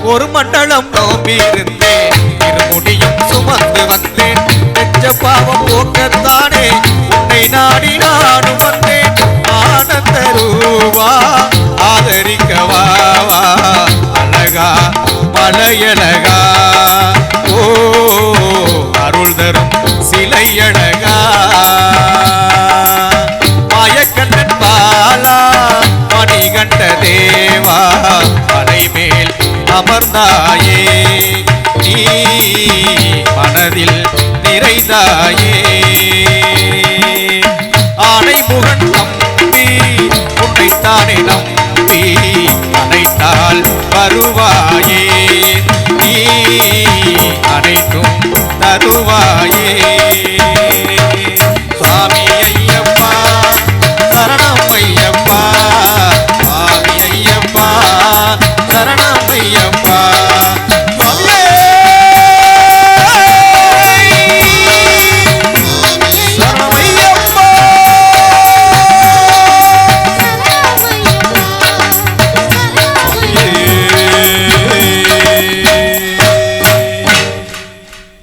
ஒரு மண்டலம் நோம்பியிருந்தேன் இருமுடியும் சுமந்து வந்தேன் நெஞ்ச பாவம் போக்கத்தானே உன்னை நாடி நானும் வந்தேன் ஆனந்த ரூபா ஆதரிக்கவா அழகா மலையழகா ஓ அருள் தரும் சிலையழகா மாயக்கண்ணன் பாலா மணிகண்ட தேவா மலை மேல் அமர்ந்தாயே நீ மனதில் நிறைந்தாயே ஆனை முகன் நம்பி உன்னைத்தானே நம்பி அனைத்தால் வருவாயே நீ அனைத்தும் தருவாயே